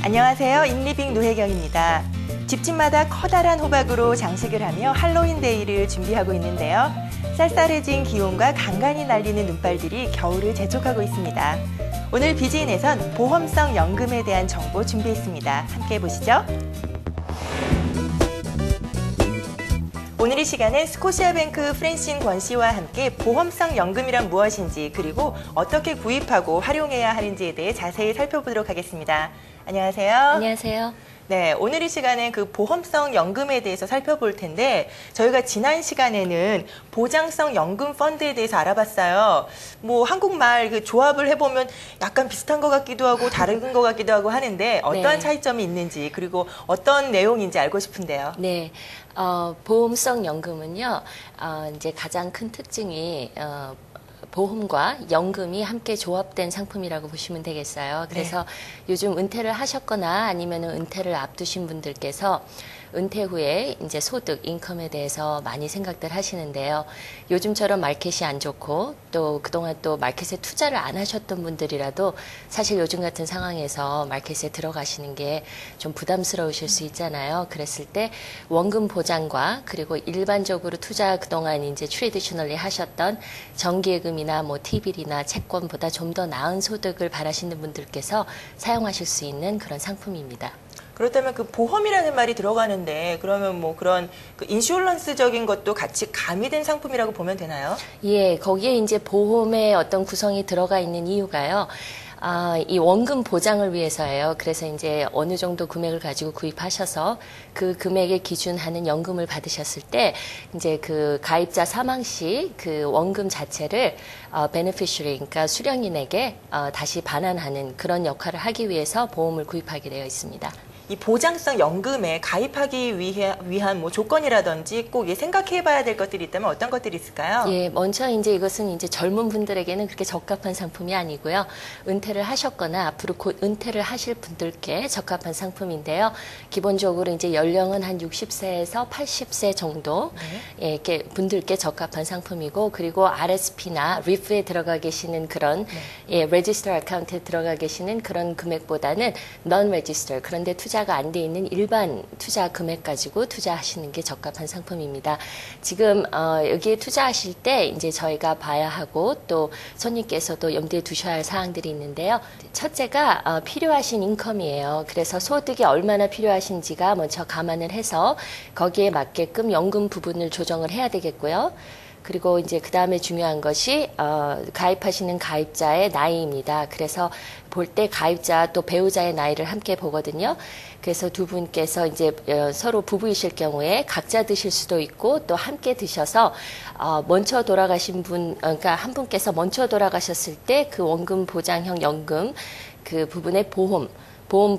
안녕하세요. 인리빙 노혜경입니다. 집집마다 커다란 호박으로 장식을 하며 할로윈 데이를 준비하고 있는데요. 쌀쌀해진 기온과 간간히 날리는 눈발들이 겨울을 재촉하고 있습니다. 오늘 비지인에선 보험성 연금에 대한 정보 준비했습니다. 함께 보시죠. 오늘 이 시간엔 스코시아뱅크 프랜신 권 씨와 함께 보험성 연금이란 무엇인지 그리고 어떻게 구입하고 활용해야 하는지에 대해 자세히 살펴보도록 하겠습니다. 안녕하세요. 안녕하세요. 네, 오늘 이 시간엔 그 보험성 연금에 대해서 살펴볼 텐데 저희가 지난 시간에는 보장성 연금 펀드에 대해서 알아봤어요. 뭐 한국말 그 조합을 해보면 약간 비슷한 것 같기도 하고 다른 것 같기도 하고 하는데 어떠한 차이점이 있는지 그리고 어떤 내용인지 알고 싶은데요. 네, 보험성 연금은요, 이제 가장 큰 특징이 보험과 연금이 함께 조합된 상품이라고 보시면 되겠어요. 그래서 요즘 은퇴를 하셨거나 아니면 은퇴를 앞두신 분들께서 은퇴 후에 이제 소득, 인컴에 대해서 많이 생각들 하시는데요. 요즘처럼 마켓이 안 좋고 또 그동안 또 마켓에 투자를 안 하셨던 분들이라도 사실 요즘 같은 상황에서 마켓에 들어가시는 게 좀 부담스러우실 수 있잖아요. 그랬을 때 원금 보장과 그리고 일반적으로 투자 그동안 이제 트레디셔널리 하셨던 정기예금이나 뭐 T빌이나 채권보다 좀 더 나은 소득을 바라시는 분들께서 사용하실 수 있는 그런 상품입니다. 그렇다면 그 보험이라는 말이 들어가는데 그러면 뭐 그런 그 인슈런스적인 것도 같이 가미된 상품이라고 보면 되나요? 예, 거기에 이제 보험의 어떤 구성이 들어가 있는 이유가요. 이 원금 보장을 위해서예요. 그래서 이제 어느 정도 금액을 가지고 구입하셔서 그 금액에 기준하는 연금을 받으셨을 때 이제 그 가입자 사망 시 그 원금 자체를 베네피셔리, 그러니까 수령인에게 다시 반환하는 그런 역할을 하기 위해서 보험을 구입하게 되어 있습니다. 이 보장성 연금에 가입하기 위한 뭐 조건이라든지 꼭 생각해 봐야 될 것들이 있다면 어떤 것들이 있을까요? 예, 먼저 이제 이것은 이제 젊은 분들에게는 그렇게 적합한 상품이 아니고요. 은퇴를 하셨거나 앞으로 곧 은퇴를 하실 분들께 적합한 상품인데요. 기본적으로 이제 연령은 한 60세에서 80세 정도 예, 이렇게 분들께 적합한 상품이고 그리고 RSP나 RIF에 들어가 계시는 그런 예, 레지스터 어카운트에 들어가 계시는 그런 금액보다는 non register 그런데 투자가 안 돼 있는 일반 투자 금액 가지고 투자하시는 게 적합한 상품입니다. 지금 여기에 투자하실 때 이제 저희가 봐야 하고 또 손님께서도 염두에 두셔야 할 사항들이 있는데요. 첫째가 필요하신 인컴이에요. 그래서 소득이 얼마나 필요하신지가 먼저 감안을 해서 거기에 맞게끔 연금 부분을 조정을 해야 되겠고요. 그리고 이제 그 다음에 중요한 것이 가입하시는 가입자의 나이입니다. 그래서 볼 때 가입자 또 배우자의 나이를 함께 보거든요. 그래서 두 분께서 이제 서로 부부이실 경우에 각자 드실 수도 있고 또 함께 드셔서 먼저 돌아가신 분, 그러니까 한 분께서 먼저 돌아가셨을 때 그 원금 보장형 연금 그 부분의 보험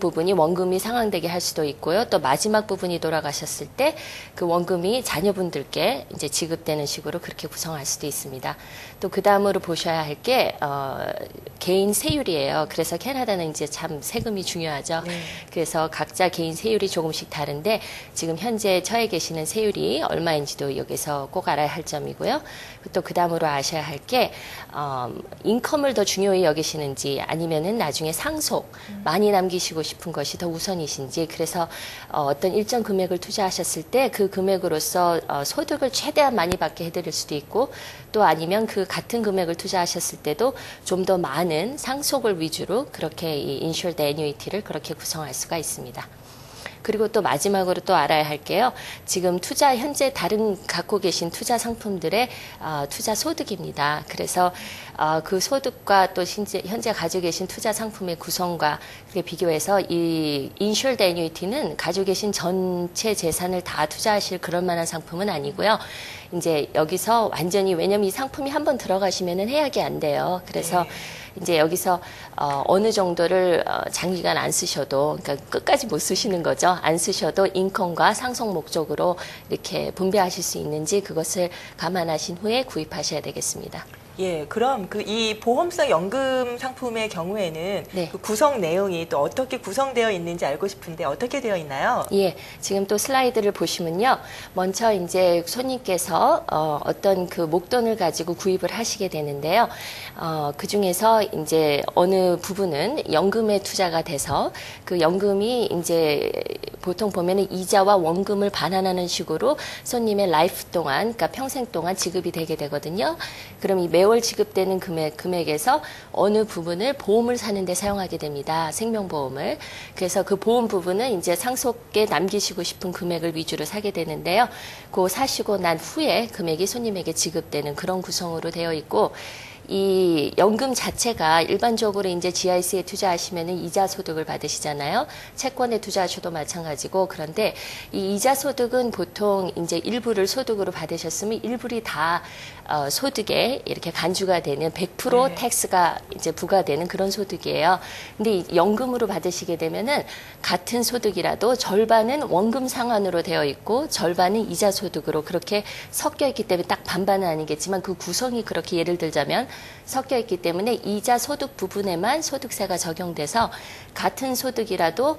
부분이 원금이 상환되게 할 수도 있고요. 또 마지막 부분이 돌아가셨을 때 그 원금이 자녀분들께 이제 지급되는 식으로 그렇게 구성할 수도 있습니다. 또 그 다음으로 보셔야 할 게 개인 세율이에요. 그래서 캐나다는 이제 참 세금이 중요하죠. 그래서 각자 개인 세율이 조금씩 다른데 지금 현재 처해 계시는 세율이 얼마인지도 여기서 꼭 알아야 할 점이고요. 또 그 다음으로 아셔야 할 게 인컴을 더 중요히 여기시는지 아니면은 나중에 상속 많이 남기시고 싶은 것이 더 우선이신지 그래서 어떤 일정 금액을 투자하셨을 때 그 금액으로서 소득을 최대한 많이 받게 해드릴 수도 있고 또 아니면 그 같은 금액을 투자하셨을 때도 좀 더 많은 상속을 위주로 그렇게 이 인슈어드 애뉴이티를 그렇게 구성할 수가 있습니다. 그리고 또 마지막으로 또 알아야 할 게요. 지금 현재 다른 갖고 계신 투자 상품들의 투자 소득입니다. 그래서 그 소득과 또 현재 가지고 계신 투자 상품의 구성과 비교해서 이 인슈어드 애뉴이티는 가지고 계신 전체 재산을 다 투자하실 그런 만한 상품은 아니고요. 이제 여기서 완전히 왜냐면 이 상품이 한번 들어가시면은 해약이 안 돼요. 그래서 이제 여기서 어느 정도를 장기간 안 쓰셔도 그러니까 끝까지 못 쓰시는 거죠. 안 쓰셔도 인컴과 상속 목적으로 이렇게 분배하실 수 있는지 그것을 감안하신 후에 구입하셔야 되겠습니다. 예, 그럼 이 보험성 연금 상품의 경우에는 네. 그 구성 내용이 또 어떻게 구성되어 있는지 알고 싶은데 어떻게 되어 있나요? 예, 지금 또 슬라이드를 보시면요. 먼저 이제 손님께서 어떤 그 목돈을 가지고 구입을 하시게 되는데요. 그 중에서 이제 어느 부분은 연금에 투자가 돼서 그 연금이 이제 보통 보면은 이자와 원금을 반환하는 식으로 손님의 라이프 동안, 그러니까 평생 동안 지급이 되게 되거든요. 그럼 이 매월 지급되는 금액에서 어느 부분을 보험을 사는데 사용하게 됩니다. 생명보험을. 그래서 그 보험 부분은 이제 상속에 남기시고 싶은 금액을 위주로 사게 되는데요. 그 사시고 난 후에 금액이 손님에게 지급되는 그런 구성으로 되어 있고, 이 연금 자체가 일반적으로 이제 GIC에 투자하시면은 이자 소득을 받으시잖아요. 채권에 투자하셔도 마찬가지고. 그런데 이 이자 소득은 보통 이제 일부를 소득으로 받으셨으면 일부리 다 소득에 이렇게 간주가 되는 100% 네. 텍스가 이제 부과되는 그런 소득이에요. 근데 이 연금으로 받으시게 되면은 같은 소득이라도 절반은 원금 상환으로 되어 있고 절반은 이자 소득으로 그렇게 섞여 있기 때문에 딱 반반은 아니겠지만 그 구성이 그렇게 예를 들자면 섞여 있기 때문에 이자 소득 부분에만 소득세가 적용돼서 같은 소득이라도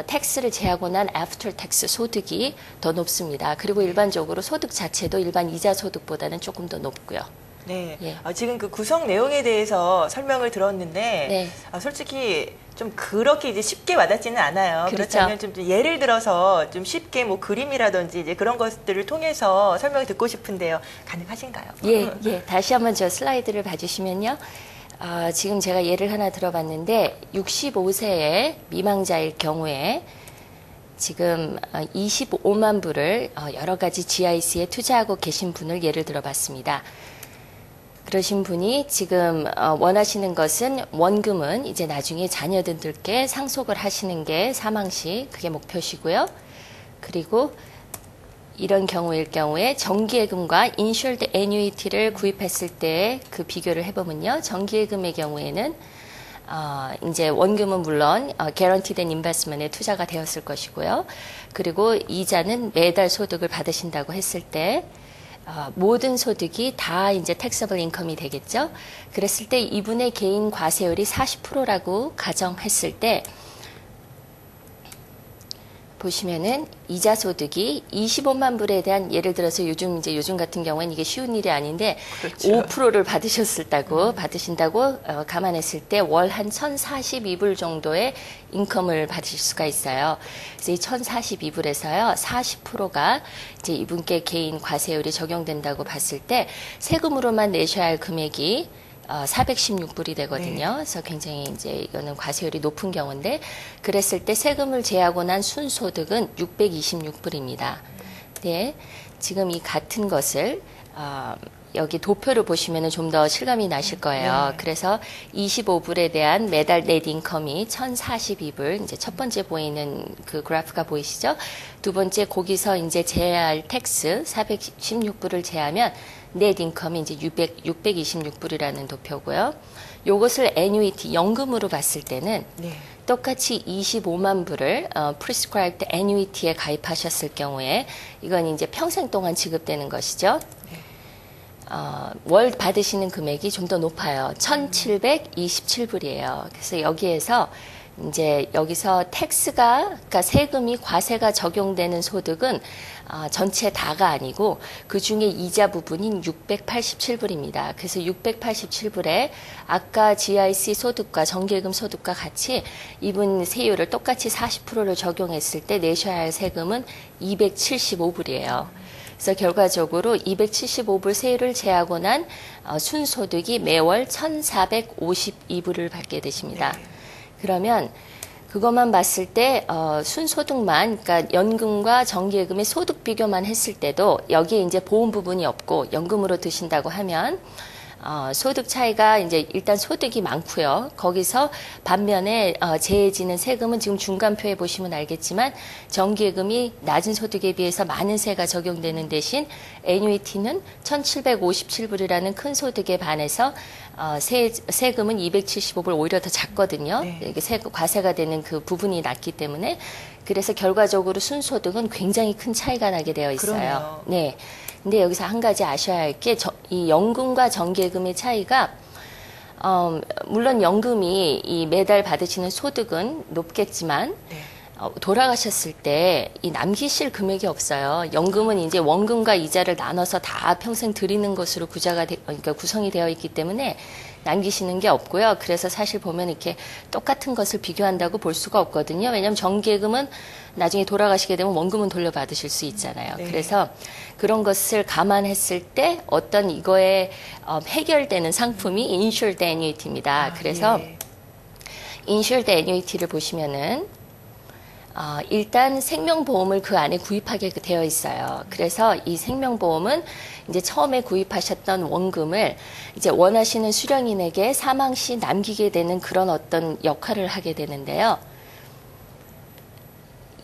텍스를 제하고 난 애프터 텍스 소득이 더 높습니다. 그리고 일반적으로 소득 자체도 일반 이자 소득보다는 조금 더 높고요. 네. 예. 지금 그 구성 내용에 대해서 설명을 들었는데 네. 솔직히 좀 그렇게 이제 쉽게 와닿지는 않아요. 그렇죠. 그렇다면 좀 예를 들어서 좀 쉽게 뭐 그림이라든지 이제 그런 것들을 통해서 설명을 듣고 싶은데요. 가능하신가요? 예. 다시 한번 저 슬라이드를 봐주시면요. 지금 제가 예를 하나 들어봤는데 65세의 미망자일 경우에 지금 25만 불을 여러 가지 GIC에 투자하고 계신 분을 예를 들어봤습니다. 그러신 분이 지금 원하시는 것은 원금은 이제 나중에 자녀들께 상속을 하시는 게 사망 시 그게 목표시고요. 그리고 이런 경우일 경우에 정기예금과 인슈얼드 애뉴이티를 구입했을 때 그 비교를 해보면요. 정기예금의 경우에는 이제 원금은 물론 개런티된 인베스트먼트에 투자가 되었을 것이고요. 그리고 이자는 매달 소득을 받으신다고 했을 때 모든 소득이 다 이제 택서블 인컴이 되겠죠. 그랬을 때 이분의 개인 과세율이 40%라고 가정했을 때 보시면은 이자 소득이 25만 불에 대한 예를 들어서 요즘 같은 경우에는 이게 쉬운 일이 아닌데 그렇죠. 5%를 받으신다고 감안했을 때 월 한 1,042불 정도의 인컴을 받으실 수가 있어요. 그래서 이 1,042불에서요 40%가 이제 이분께 개인 과세율이 적용된다고 봤을 때 세금으로만 내셔야 할 금액이 416불이 되거든요. 네. 그래서 굉장히 이제 이거는 과세율이 높은 경우인데 그랬을 때 세금을 제하고 난 순소득은 626불입니다. 네, 지금 이 같은 것을 여기 도표를 보시면 좀 더 실감이 나실 거예요. 네. 그래서 25불에 대한 매달 넷 인컴이 1,042불, 이제 첫 번째 보이는 그 그래프가 보이시죠? 두 번째 거기서 이제 제해야 할 텍스 416불을 제하면 넷 인컴이 이제 626불이라는 도표고요. 요것을 애뉴이티, 연금으로 봤을 때는 네. 똑같이 25만 불을 prescribed annuity에 가입하셨을 경우에 이건 이제 평생 동안 지급되는 것이죠. 월 받으시는 금액이 좀 더 높아요. 1,727불이에요. 그래서 여기서 그러니까 세금이 과세가 적용되는 소득은 전체 다가 아니고 그 중에 이자 부분인 687불입니다. 그래서 687불에 아까 GIC 소득과 정기예금 소득과 같이 이분 세율을 똑같이 40%를 적용했을 때 내셔야 할 세금은 275불이에요. 그래서 결과적으로 275불 세율을 제하고 난 순소득이 매월 1,452불을 받게 되십니다. 네. 그러면 그것만 봤을 때 순소득만, 그러니까 연금과 정기예금의 소득 비교만 했을 때도 여기에 이제 보험 부분이 없고 연금으로 드신다고 하면 소득 차이가 이제 일단 소득이 많고요. 거기서 반면에 제해지는 세금은 지금 중간표에 보시면 알겠지만 정기예금이 낮은 소득에 비해서 많은 세가 적용되는 대신 애뉴이티는 1,757불이라는 큰 소득에 반해서 세금은 275불 오히려 더 작거든요. 네. 이게 과세가 되는 그 부분이 낮기 때문에 그래서 결과적으로 순소득은 굉장히 큰 차이가 나게 되어 있어요. 그러네요. 네. 근데 여기서 한 가지 아셔야 할 게 이 연금과 정기예금의 차이가 물론 연금이 이 매달 받으시는 소득은 높겠지만 네. 돌아가셨을 때 이 남기실 금액이 없어요. 연금은 이제 원금과 이자를 나눠서 다 평생 드리는 것으로 그러니까 구성이 되어 있기 때문에 남기시는 게 없고요. 그래서 사실 보면 이렇게 똑같은 것을 비교한다고 볼 수가 없거든요. 왜냐하면 정기예금은 나중에 돌아가시게 되면 원금은 돌려받으실 수 있잖아요. 네. 그래서 그런 것을 감안했을 때 어떤 이거에 해결되는 상품이 insured annuity입니다. 그래서 예. insured annuity를 보시면은 일단 생명보험을 그 안에 구입하게 되어 있어요. 그래서 이 생명보험은 이제 처음에 구입하셨던 원금을 이제 원하시는 수령인에게 사망 시 남기게 되는 그런 어떤 역할을 하게 되는데요.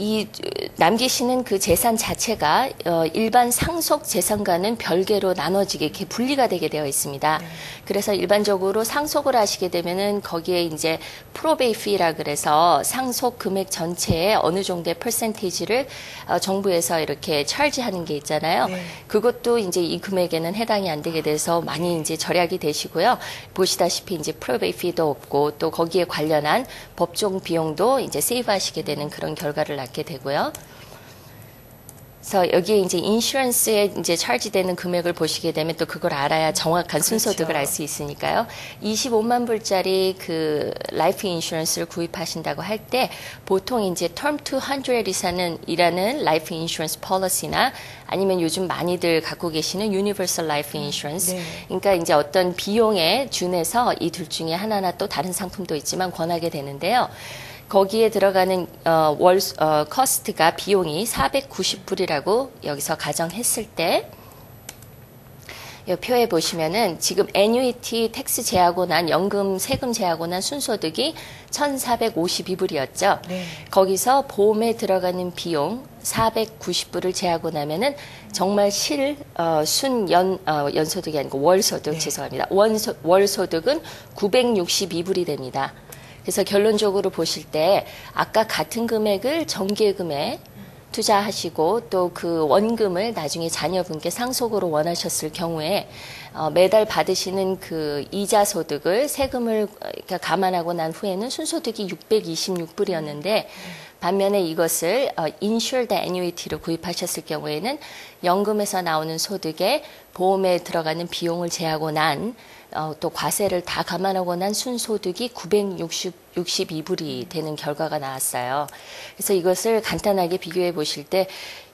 이 남기시는 그 재산 자체가 일반 상속 재산과는 별개로 나눠지게 이렇게 분리가 되게 되어 있습니다. 그래서 일반적으로 상속을 하시게 되면은 거기에 이제 프로베이 피라 그래서 상속 금액 전체의 어느 정도의 퍼센티지를 정부에서 이렇게 차지하는 게 있잖아요. 네. 그것도 이제 이 금액에는 해당이 안 되게 돼서 많이 이제 절약이 되시고요. 보시다시피 이제 프로베이 피도 없고 또 거기에 관련한 법정 비용도 이제 세이브하시게 되는 그런 결과를 낳게 되고요. 그래서 여기에 이제 인슈런스에 이제 차지되는 금액을 보시게 되면 또 그걸 알아야 정확한 순소득을 그렇죠. 알 수 있으니까요. 25만 불짜리 그 라이프 인슈런스를 구입하신다고 할 때 보통 이제 term to 100 이라는 라이프 인슈런스 폴리시나 아니면 요즘 많이들 갖고 계시는 유니버설 라이프 인슈런스. 네. 그러니까 이제 어떤 비용에 준해서 이 둘 중에 하나나 또 다른 상품도 있지만 권하게 되는데요. 거기에 들어가는 커스트가 비용이 490불이라고 여기서 가정했을 때 이 표에 보시면은 지금 애뉴이티 텍스 제하고 난 연금 세금 제하고 난 순소득이 1,452불이었죠. 네. 거기서 보험에 들어가는 비용 490불을 제하고 나면은 정말 연소득이 아니고 월소득 네. 죄송합니다. 월소득은 962불이 됩니다. 그래서 결론적으로 보실 때 아까 같은 금액을 정기예금에 투자하시고 또 그 원금을 나중에 자녀분께 상속으로 원하셨을 경우에 매달 받으시는 그 이자 소득을 세금을 감안하고 난 후에는 순소득이 626불이었는데 반면에 이것을 insured annuity로 구입하셨을 경우에는 연금에서 나오는 소득에 보험에 들어가는 비용을 제하고 난 또 과세를 다 감안하고 난 순소득이 962불이 되는 결과가 나왔어요. 그래서 이것을 간단하게 비교해 보실 때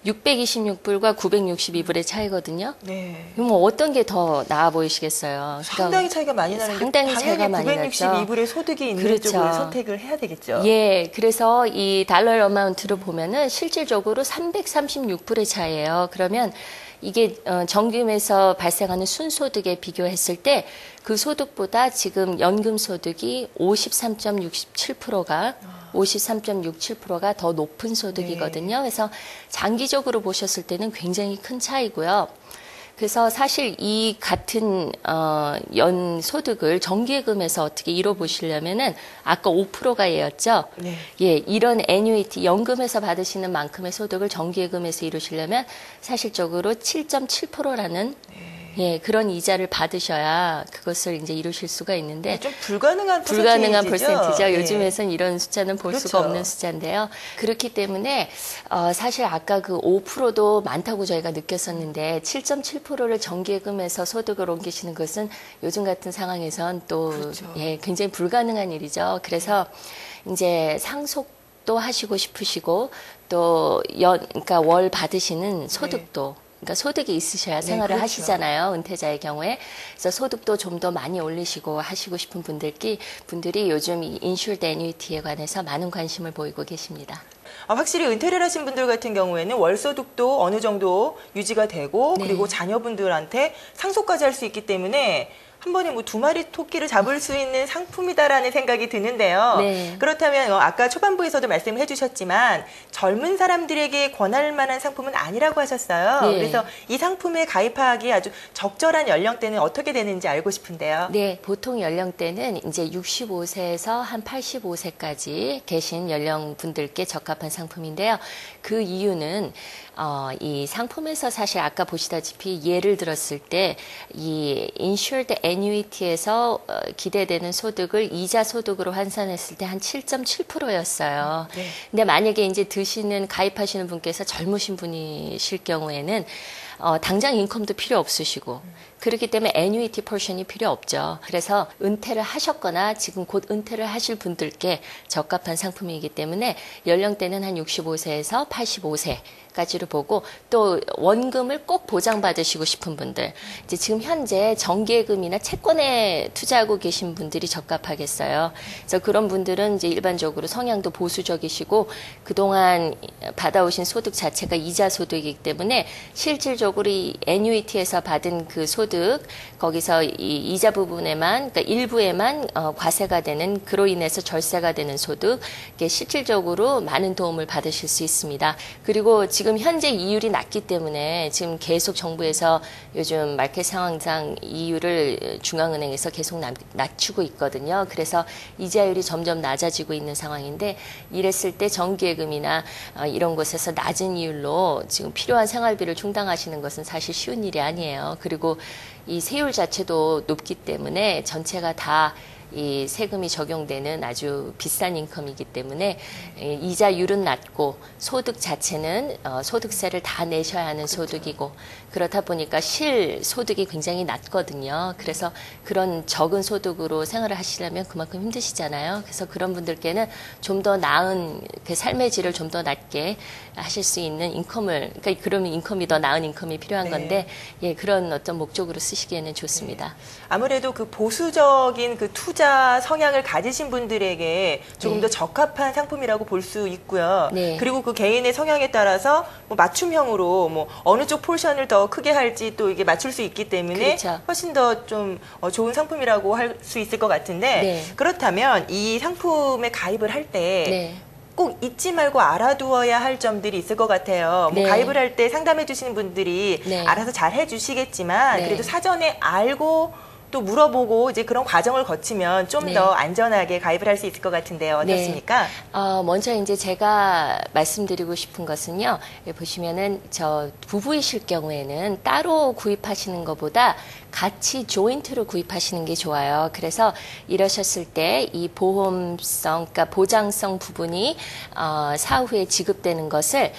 626불과 962불의 차이거든요. 네. 그럼 뭐 어떤 게 더 나아 보이시겠어요? 상당히 차이가 많이 나는데 상당히 차이가 많이 당연히 나죠. 962불의 소득이 있는 그렇죠. 쪽을 선택을 해야 되겠죠. 예, 그래서 이 달러 어마운트를 보면은 실질적으로 336불의 차이예요. 그러면 이게 정금에서 발생하는 순소득에 비교했을 때 그 소득보다 지금 연금 소득이 53.67%가 더 높은 소득이거든요. 그래서 장기적으로 보셨을 때는 굉장히 큰 차이고요. 그래서 사실 이 같은 연 소득을 정기예금에서 어떻게 이뤄보시려면은 아까 5%가 예였죠. 네. 예, 이런 애뉴이티 연금에서 받으시는 만큼의 소득을 정기예금에서 이루시려면 사실적으로 7.7%라는 예, 그런 이자를 받으셔야 그것을 이제 이루실 수가 있는데 좀 불가능한 퍼센티죠. 예. 요즘에선 이런 숫자는 볼 수가 그렇죠. 없는 숫자인데요. 그렇기 때문에 사실 아까 그 5%도 많다고 저희가 느꼈었는데 7.7%를 정기예금에서 소득을 옮기시는 것은 요즘 같은 상황에선 또 그렇죠. 예, 굉장히 불가능한 일이죠. 그래서 이제 상속도 하시고 싶으시고 또 그러니까 월 받으시는 소득도 그러니까 소득이 있으셔야 생활을 그렇죠. 하시잖아요. 은퇴자의 경우에. 그래서 소득도 좀 더 많이 올리시고 하시고 싶은 분들이 요즘 이 인슈어드 애뉴이티에 관해서 많은 관심을 보이고 계십니다. 확실히 은퇴를 하신 분들 같은 경우에는 월소득도 어느 정도 유지가 되고 네. 그리고 자녀분들한테 상속까지 할 수 있기 때문에 한 번에 뭐 2마리 토끼를 잡을 수 있는 상품이다라는 생각이 드는데요. 네. 그렇다면 아까 초반부에서도 말씀을 해주셨지만 젊은 사람들에게 권할 만한 상품은 아니라고 하셨어요. 네. 그래서 이 상품에 가입하기 아주 적절한 연령대는 어떻게 되는지 알고 싶은데요. 네, 보통 연령대는 이제 65세에서 한 85세까지 계신 연령분들께 적합한 상품인데요. 그 이유는 이 상품에서 사실 아까 보시다시피 예를 들었을 때 이 insured annuity에서 기대되는 소득을 이자 소득으로 환산했을 때 한 7.7%였어요. 네. 근데 만약에 이제 가입하시는 분께서 젊으신 분이실 경우에는 당장 인컴도 필요 없으시고 그렇기 때문에 애뉴이티 포션이 필요 없죠. 그래서 은퇴를 하셨거나 지금 곧 은퇴를 하실 분들께 적합한 상품이기 때문에 연령대는 한 65세에서 85세까지로 보고 또 원금을 꼭 보장받으시고 싶은 분들 이제 지금 현재 정기예금이나 채권에 투자하고 계신 분들이 적합하겠어요. 그래서 그런 분들은 이제 일반적으로 성향도 보수적이시고 그동안 받아오신 소득 자체가 이자 소득이기 때문에 실질적으로 이 애뉴이티에서 받은 그 소득 거기서 이 이자 부분에만 그러니까 일부에만 과세가 되는 그로 인해서 절세가 되는 소득 이게 실질적으로 많은 도움을 받으실 수 있습니다. 그리고 지금 현재 이율이 낮기 때문에 지금 계속 정부에서 요즘 마켓 상황상 이율을 중앙은행에서 계속 낮추고 있거든요. 그래서 이자율이 점점 낮아지고 있는 상황인데 이랬을 때 정기예금이나 이런 곳에서 낮은 이율로 지금 필요한 생활비를 충당하시는 것은 사실 쉬운 일이 아니에요. 그리고 이 세율 자체도 높기 때문에 전체가 다 이 세금이 적용되는 아주 비싼 인컴이기 때문에 이자율은 낮고 소득 자체는 소득세를 다 내셔야 하는 그렇죠. 소득이고 그렇다 보니까 실소득이 굉장히 낮거든요. 그래서 그런 적은 소득으로 생활을 하시려면 그만큼 힘드시잖아요. 그래서 그런 분들께는 좀 더 나은 그 삶의 질을 좀 더 낮게 하실 수 있는 인컴을 그러니까 그러면 인컴이 더 나은 인컴이 필요한 네. 건데 예, 그런 어떤 목적으로 쓰시기에는 좋습니다. 네. 아무래도 그 보수적인 그 투자 성향을 가지신 분들에게 조금 네. 더 적합한 상품이라고 볼 수 있고요. 네. 그리고 그 개인의 성향에 따라서 뭐 맞춤형으로 뭐 어느 쪽 포션을 더 크게 할지 또 이게 맞출 수 있기 때문에 그렇죠. 훨씬 더 좀 좋은 상품이라고 할 수 있을 것 같은데 네. 그렇다면 이 상품에 가입을 할 때 네. 꼭 잊지 말고 알아두어야 할 점들이 있을 것 같아요. 뭐 네. 가입을 할 때 상담해 주시는 분들이 네. 알아서 잘 해주시겠지만 네. 그래도 사전에 알고 또 물어보고 이제 그런 과정을 거치면 좀 네. 더 안전하게 가입을 할 수 있을 것 같은데요. 어떻습니까? 먼저 이제 제가 말씀드리고 싶은 것은요. 보시면은 저 부부이실 경우에는 따로 구입하시는 것보다 같이 조인트로 구입하시는 게 좋아요. 그래서 이러셨을 때 이 보험성, 그러니까 보장성 부분이 사후에 지급되는 것을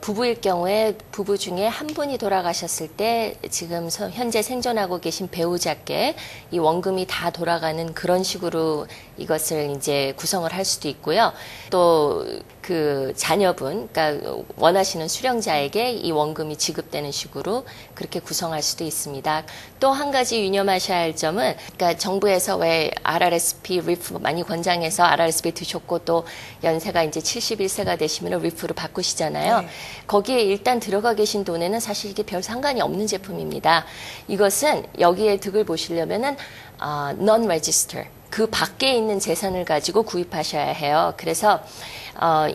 부부일 경우에 부부 중에 한 분이 돌아가셨을 때 지금 현재 생존하고 계신 배우자께 이 원금이 다 돌아가는 그런 식으로 이것을 이제 구성을 할 수도 있고요. 또 그 자녀분, 그러니까 원하시는 수령자에게 이 원금이 지급되는 식으로 그렇게 구성할 수도 있습니다. 또 한 가지 유념하셔야 할 점은, 그러니까 정부에서 왜 RRSP, 리프 많이 권장해서 RRSP 드셨고 또 연세가 이제 71세가 되시면 리프로 바꾸시잖아요. 네. 거기에 일단 들어가 계신 돈에는 사실 이게 별 상관이 없는 제품입니다. 이것은 여기에 득을 보시려면은 non-register. 그 밖에 있는 재산을 가지고 구입하셔야 해요. 그래서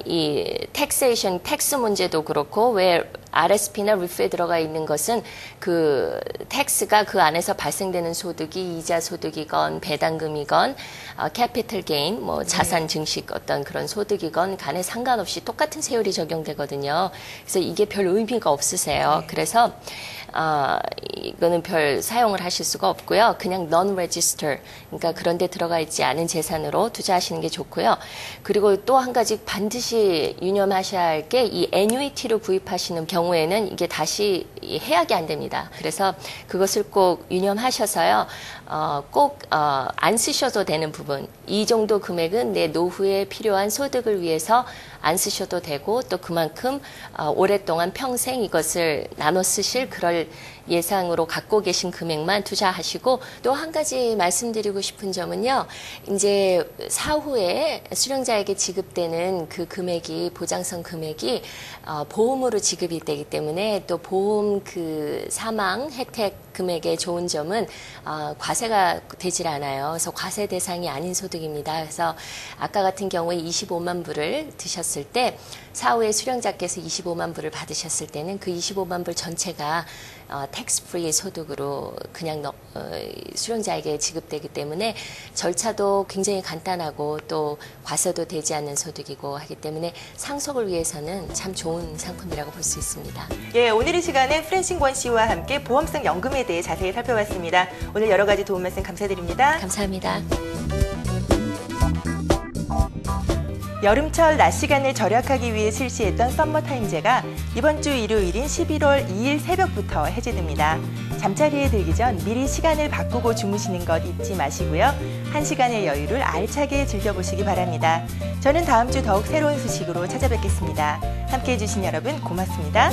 이 taxation, 텍스 문제도 그렇고 왜 RSP나 리프에 들어가 있는 것은 그 텍스가 그 안에서 발생되는 소득이 이자 소득이건 배당금이건 캐피털 게인, 뭐 자산 증식 어떤 그런 소득이건 간에 상관없이 똑같은 세율이 적용되거든요. 그래서 이게 별 의미가 없으세요. 그래서 이거는 별 사용을 하실 수가 없고요. 그냥 non-register, 그러니까 그런 데 들어가 있지 않은 재산으로 투자하시는 게 좋고요. 그리고 또 한 가지 반드시 유념하셔야 할 게 이 annuity로 구입하시는 경우에는 이게 다시 해약이 안 됩니다. 그래서 그것을 꼭 유념하셔서요. 꼭 안 쓰셔도 되는 부분, 이 정도 금액은 내 노후에 필요한 소득을 위해서 안 쓰셔도 되고 또 그만큼 오랫동안 평생 이것을 나눠 쓰실 그럴 예상으로 갖고 계신 금액만 투자하시고 또 한 가지 말씀드리고 싶은 점은요. 이제 사후에 수령자에게 지급되는 그 금액이 보장성 금액이 보험으로 지급이 되기 때문에 또 보험 그 사망 혜택 금액의 좋은 점은 과세가 되질 않아요. 그래서 과세 대상이 아닌 소득입니다. 그래서 아까 같은 경우에 25만 불을 드셨을 때 사후에 수령자께서 25만 불을 받으셨을 때는 그 25만 불 전체가 텍스 프리 소득으로 그냥 수령자에게 지급되기 때문에 절차도 굉장히 간단하고 또 과세도 되지 않는 소득이고 하기 때문에 상속을 위해서는 참 좋은 상품이라고 볼 수 있습니다. 예, 오늘 이 시간에 프랜싱권 씨와 함께 보험성 연금에 대해 자세히 살펴봤습니다. 오늘 여러 가지 도움 말씀 감사드립니다. 감사합니다. 여름철 낮 시간을 절약하기 위해 실시했던 썸머타임제가 이번 주 일요일인 11월 2일 새벽부터 해제됩니다. 잠자리에 들기 전 미리 시간을 바꾸고 주무시는 것 잊지 마시고요. 1시간의 여유를 알차게 즐겨보시기 바랍니다. 저는 다음 주 더욱 새로운 소식으로 찾아뵙겠습니다. 함께해 주신 여러분 고맙습니다.